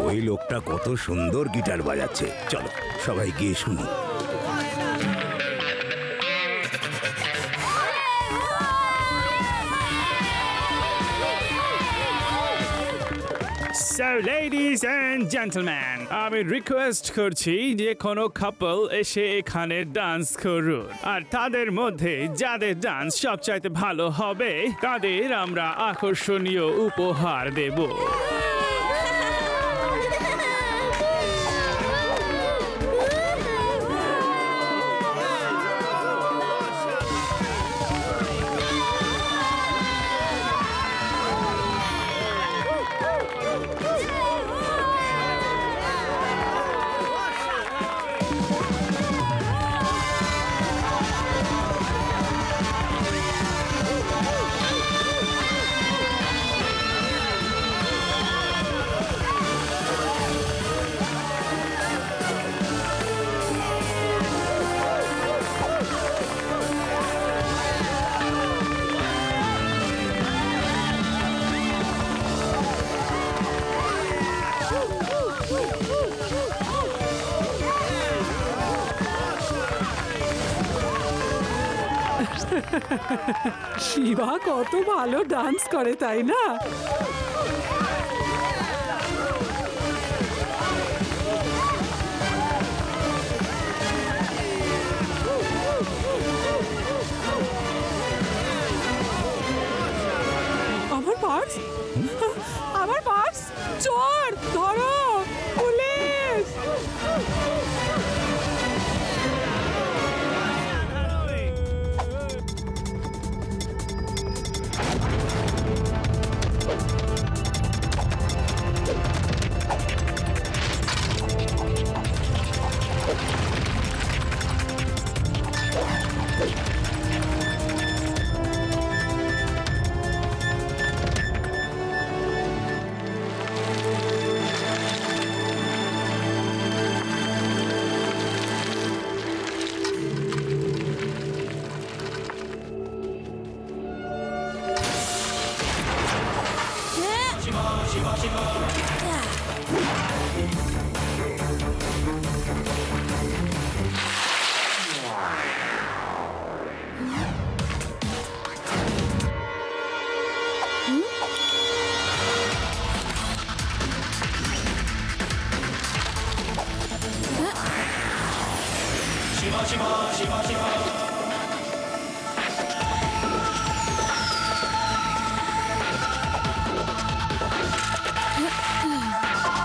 ওই লোকটা কত সুন্দর গিটার বাজাচ্ছে। চলো সবাই গিয়ে শুনি। So ladies and gentlemen, আমি রিকোয়েস্ট করছি যে কোনো কাপল এসে এখানে ডান্স করুন, আর তাদের মধ্যে যাদের ডান্স সবচাইতে ভালো হবে তাদের আমরা আকর্ষণীয় উপহার দেব। শিবা কত ভালো ডান্স করে, তাই না? আমার পার্স, আমার পার্স! চোর ধরো, পুলিশ!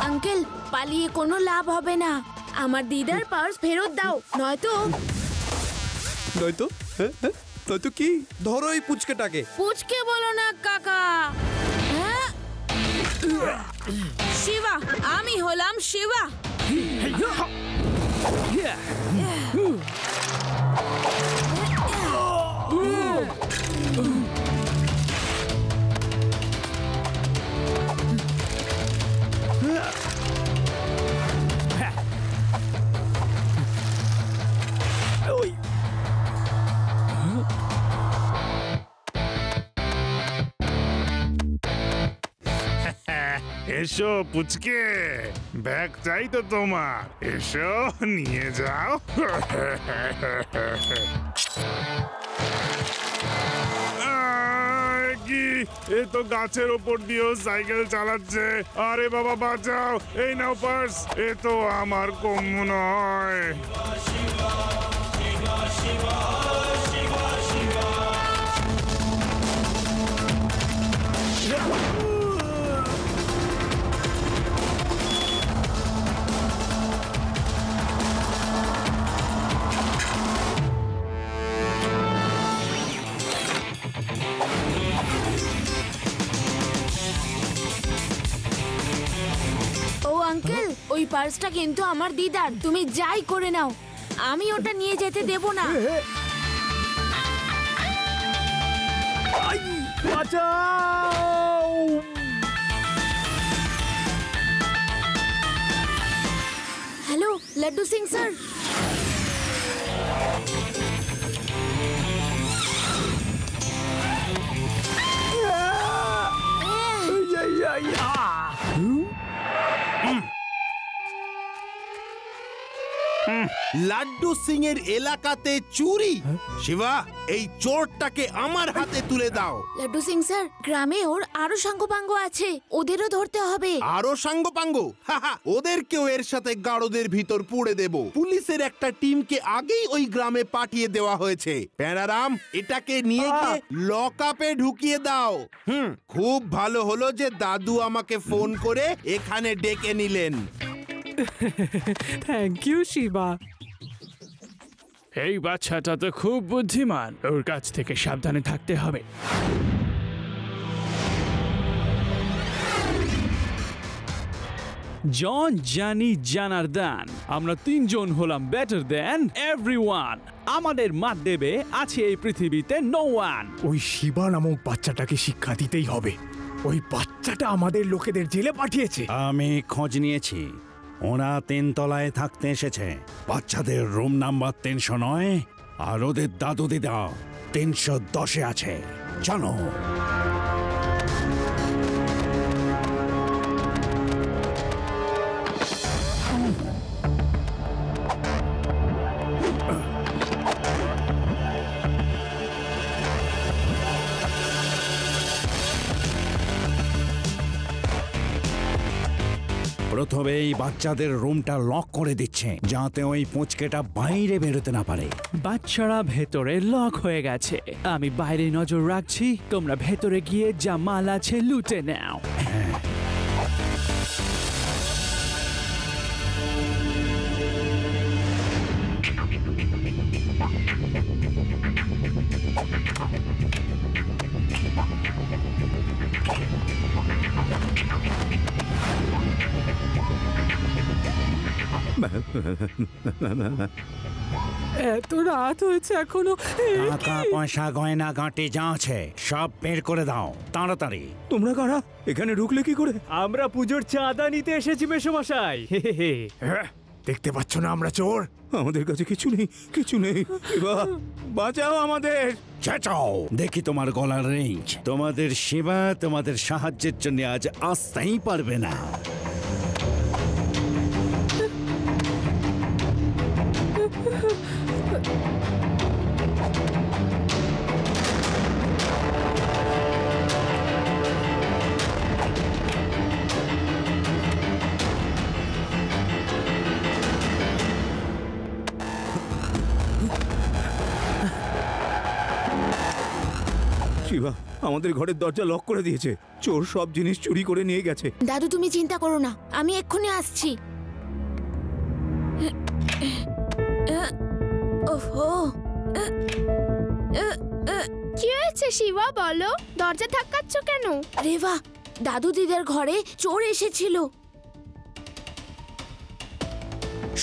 আঙ্কেল, পালিয়ে কোনো লাভ হবে না। আমার দিদার পার্স ফেরত দাও, নয়তো নয়তো কি? ধরো এই পুচকেটাকে। পুচকে বলো না কাকা। হ্যাঁ, শিবা, আমি হলাম শিবা। এসো পুচকে, ব্যাগ চাই তো তোমার, এসো নিয়ে যাও। কি, এ তো গাছের ওপর দিয়েও সাইকেল চালাচ্ছে। আরে বাবা বাঁচাও, এই নাও পার্স, এ তো আমার কম্য নয়। আঙ্কেল, ওই পার্সটা কিন্তু আমার দিদার, তুমি যাই করে নাও, আমি ওটা নিয়ে যেতে দেব না। বাঁচাও! Hello, Laddu Singh sir. লাড্ডু সিং এর এলাকাতে চুরি। শিবা, এই চোরটাকে আমার হাতে তুলে দাও। লাড্ডু সিং স্যার, গ্রামে ওর আরো সাঙ্গপাঙ্গ আছে, ওদেরও ধরতে হবে। আরো সাঙ্গপাঙ্গ? ওদেরকেও এর সাথে গাড়োদের ভিতর পুড়ে দেব। পুলিশের একটা টিমকে আগেই ওই গ্রামে পাঠিয়ে দেওয়া হয়েছে। প্যারারাম, এটাকে নিয়ে গিয়ে লকআপে ঢুকিয়ে দাও। খুব ভালো হলো যে দাদু আমাকে ফোন করে এখানে ডেকে নিলেন। Thank you Shiva. এই বাচ্চাটা তো খুব বুদ্ধিমান, ওর কাছ থেকে সাবধানে থাকতে হবে। জন, জানি, জানার্দান, আমরা তিনজন হলাম বেটার দ্যান এভরিওয়ান। আমাদের মাত দেবে আছে এই পৃথিবীতে নো ওয়ান। ওই শিবা নামক বাচ্চাটাকে শিক্ষা দিতেই হবে। ওই বাচ্চাটা আমাদের লোকেদের জেলে পাঠিয়েছে। আমি খোঁজ নিয়েছি, ওরা 3 তলায় থাকতে এসেছে। বাচ্চাদের রুম নাম্বার 309 আর ওদের দাদু দিদা 310-এ আছে। চলো। প্রথমে এই বাচ্চাদের রুমটা লক করে দিচ্ছে, যাতে ওই পুঁচকেটা বাইরে বেরোতে না পারে। বাচ্চারা ভেতরে লক হয়ে গেছে, আমি বাইরে নজর রাখছি। তোমরা ভেতরে গিয়ে যা মাল আছে লুটে নাও। এত রাত হয়েছে এখনো। টাকা পয়সা গয়না গাঁটি যা আছে সব বের করে দাও তাড়াতাড়ি। তোমরা কারা? এখানে ঢুকলে কি করে? আমরা পুজোর চাঁদা নিতে এসেছি মেসোমশাই। দেখতে পাচ্ছ না আমরা চোর? আমাদের কাছে কিছু নেই, কিছু নেই। শিবা, বাঁচাও আমাদের। চেঁচাও, দেখি তোমার গলার রেঞ্জ। তোমাদের সেবা তোমাদের সাহায্যের জন্য আজ আসতেই পারবে না। শিবা, আমাদের ঘরের দরজা লক করে দিয়েছে। চোর সব জিনিস চুরি করে নিয়ে গেছে। দাদু, তুমি চিন্তা করো না, আমি এক্ষুনি আসছি। ওহো, কি হয়েছে শিবা, বলো? দরজা ধাক্কাচ্ছ কেন? রেবা, দাদু দিদার ঘরে চোর এসেছিল।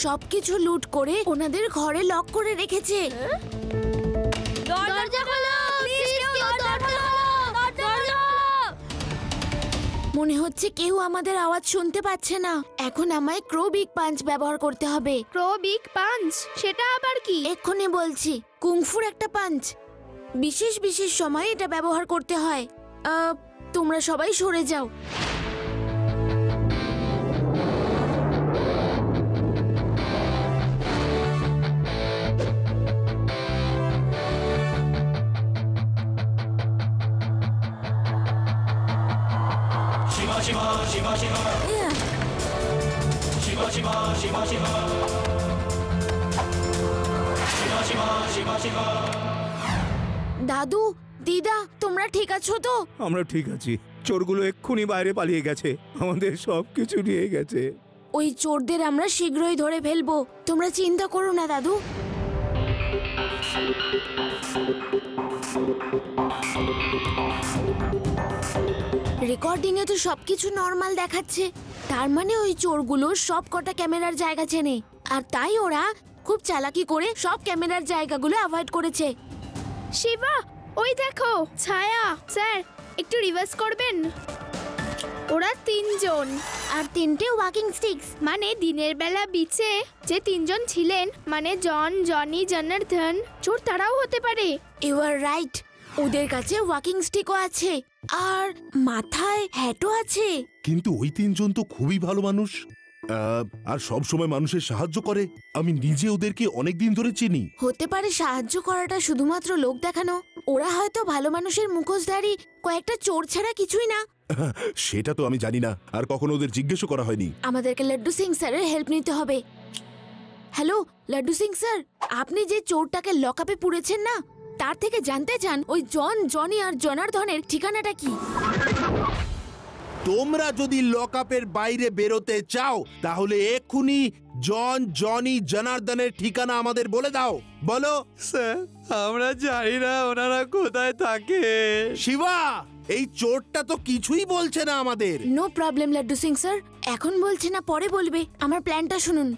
সবকিছু লুট করে ওনাদের ঘরে লক করে রেখেছে। দরজা খোলো, প্লিজ কেউ দরজা খোলো, দরজা। মনে হচ্ছে কেউ আমাদের আওয়াজ শুনতে পাচ্ছে না। এখন আমায় ক্রো বিগ পাঞ্চ ব্যবহার করতে হবে। ক্রো বিগ পাঞ্চ? সেটা আবার কি? এক্ষুনি বলছি। কুংফুর একটা পাঞ্চ, বিশেষ বিশেষ সময় এটা ব্যবহার করতে হয়। তোমরা সবাই সরে যাও। দাদু, দিদা, তোমরা ঠিক আছো তো? আমরা ঠিক আছি। চোরগুলো এক্ষুনি বাইরে পালিয়ে গেছে, আমাদের সবকিছু নিয়ে গেছে। ওই চোরদের আমরা শীঘ্রই ধরে ফেলবো, তোমরা চিন্তা করো না দাদু। রেকর্ডিং এ তো সবকিছু নরমাল দেখাচ্ছে, তার মানে ওই চোরগুলো সব কটা ক্যামেরার জায়গা চেনে, আর তাই ওরা খুব চালাকি করে সব ক্যামেরার জায়গাগুলো অ্যাভয়েড করেছে। শিবা, ওই দেখো ছায়া। স্যার, একটু রিভার্স করবেন। ওরা 3 জন আর 3টে ওয়াকিং স্টিক্স। মানে দিনের বেলা বিচে যে 3 জন ছিলেন, মানে জন, জনি, জনার্দন, চোর তারাও হতে পারে। ইউ আর রাইট, ওদের কাছে ওয়াকিং স্টিকও আছে। আর মাথায় হ্যাটও আছে। কিন্তু ওই তিনজন তো খুবই ভালো মানুষ, আর সব সময় মানুষের সাহায্য করে। আমি নিজে ওদেরকে অনেকদিন ধরে চিনি। হতে পারে সাহায্য করাটা শুধুমাত্র লোক দেখানো। ওরা হয়তো ভালো মানুষের মুখোশধারী কয়েকটা চোর ছাড়া কিছুই না। সেটা তো আমি জানি না, আর কখনো ওদের জিজ্ঞেসও করা হয়নি। আমাদেরকে লাড্ডু সিং স্যারের হেল্প নিতে হবে। হ্যালো লাড্ডু সিং স্যার, আপনি যে চোরটাকে লকআপে পুরেছেন না, তার থেকে জানতে চান ওই জন, জনি আর জনার্দনের ঠিকানাটা কি। তোমরা যদি লকআপের বাইরে বেরোতে চাও তাহলে এক্ষুনি জন, জনি, জনার্দনের ঠিকানা আমাদের বলে দাও। বলো। স্যার আমরা জানি না ওনারা কোথায় থাকে। শিবা, এই চোরটা তো কিছুই বলছে না আমাদের। No problem Laddu Singh sir, এখন বলছে না পরে বলবে। আমার প্ল্যানটা শুনুন।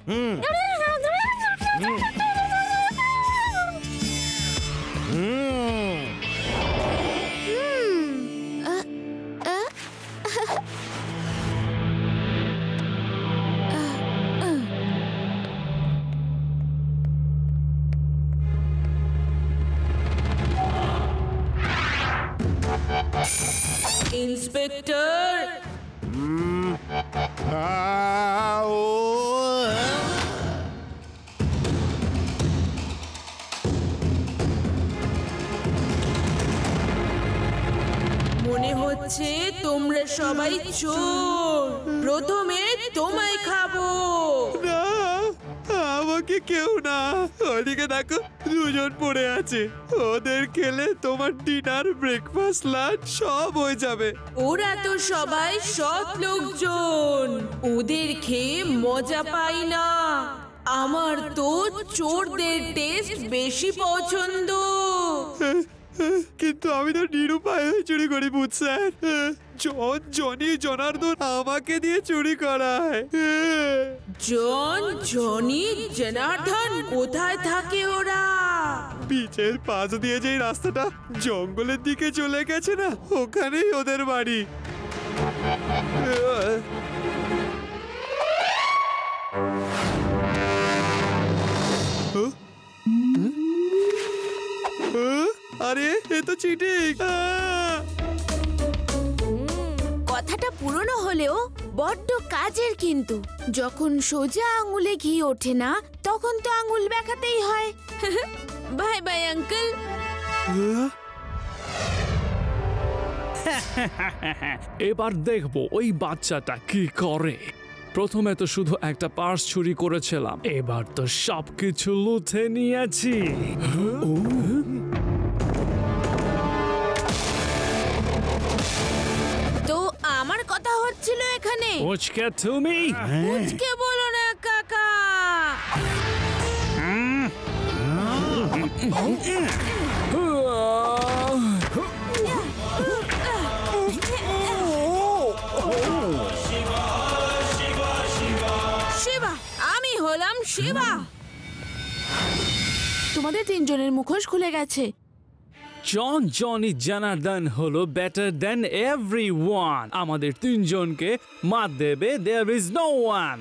ইন্সপেক্টর, মনে হচ্ছে তোমরা সবাই চোর। প্রথমে তোমায় খাবো। না, আমাকে কেউ না। ওদিকে দেখো দুজন পড়ে আছে, ওদের খেলে তোমার ডিনার, ব্রেকফাস্ট, লাঞ্চ সব হয়ে যাবে। ওরা তো সবাই সৎ লোকজন, ওদের খেয়ে মজা পাই না। আমার তো চোরদের টেস্ট বেশি পছন্দ। কিন্তু আমি তো নিরুপায় হয়ে চুরি করি বুঝ স্যার। জন, জনি, জনার্দন আমাকে দিয়ে চুরি করায়। জন, জনি, জনার্দন কোথায় থাকে ওরা? বিচের পাশ দিয়ে যে রাস্তাটা জঙ্গলের দিকে চলে গেছে না, ওখানেই ওদের বাড়ি। আরে এ তো চিটিং। কথাটা পুরনো হলেও বড্ড কাজের। কিন্তু যখন সোজা আঙুলে ঘি ওঠে না, তখন তো আঙুল বেঁকাতেই হয়। Bye bye uncle. এবার দেখবো ওই বাচ্চাটা কি করে। প্রথমে তো শুধু একটা পার্স চুরি করেছিলাম, এবার তো সবকিছু লুটে নিয়েছি। তো আমার কথা হচ্ছিল এখানে। পুচকে তুমি পুচকে বলো না কাকা। শিবা, আমি হলাম শিবা। তোমাদের তিনজনের মুখোশ খুলে গেছে। জন, জনি, জনার্দন হলো বেটার দেন এভরিওয়ান। আমাদের তিনজনকে মাত দেবে দেয়ার ইজ নো ওয়ান।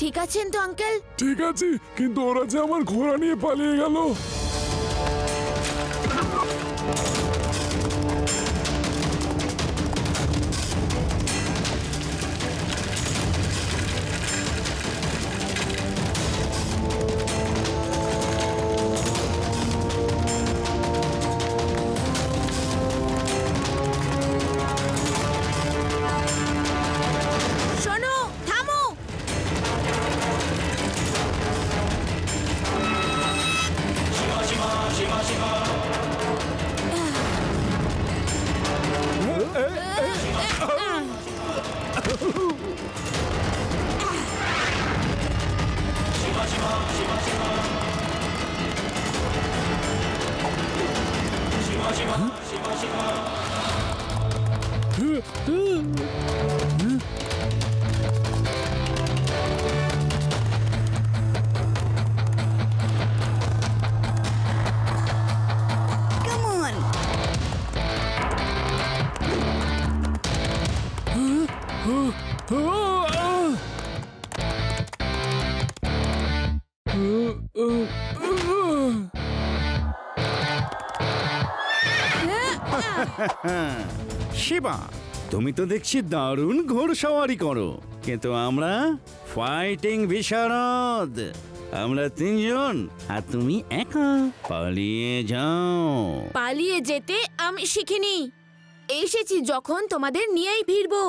ঠিক আছেন তো আঙ্কেল? ঠিক আছে, কিন্তু ওরা যে আমার ঘোড়া নিয়ে পালিয়ে গেল। শিবা, তুমি তো দেখছি দারুণ ঘোড়সওয়ারি করো, কিন্তু আমরা ফাইটিং বিশারদ। আমরা তিনজন আর তুমি একা। পালিয়ে যাও। পালিয়ে যেতে আমি শিখিনি, এসেছি যখন তোমাদের নিয়েই ফিরবো।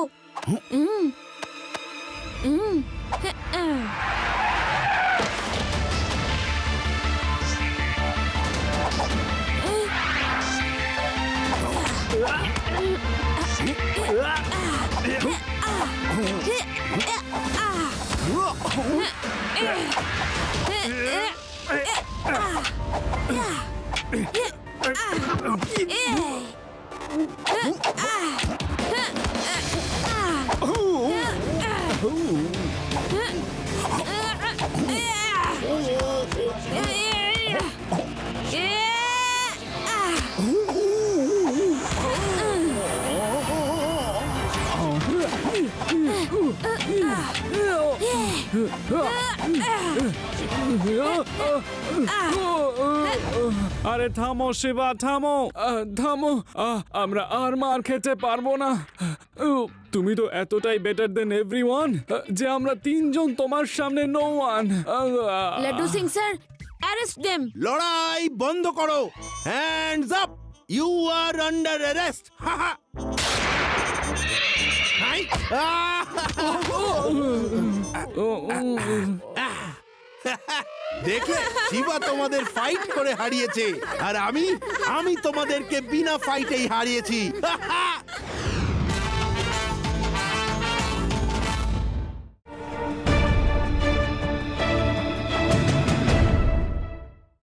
আরে থামো শিবা, থামো থামো। আমরা আর মার খেতে পারবো না। তুমি তো এতটাই বেটার দেন এভরিওয়ান যে আমরা তিনজন তোমার সামনে no one. Laddu Singh sir, arrest them. লড়াই বন্ধ করো। Hands up, you are under arrest. দেখলে, শিবা তোমাদের ফাইট করে হারিয়েছে, আর আমি তোমাদেরকে বিনা ফাইটেই হারিয়েছি।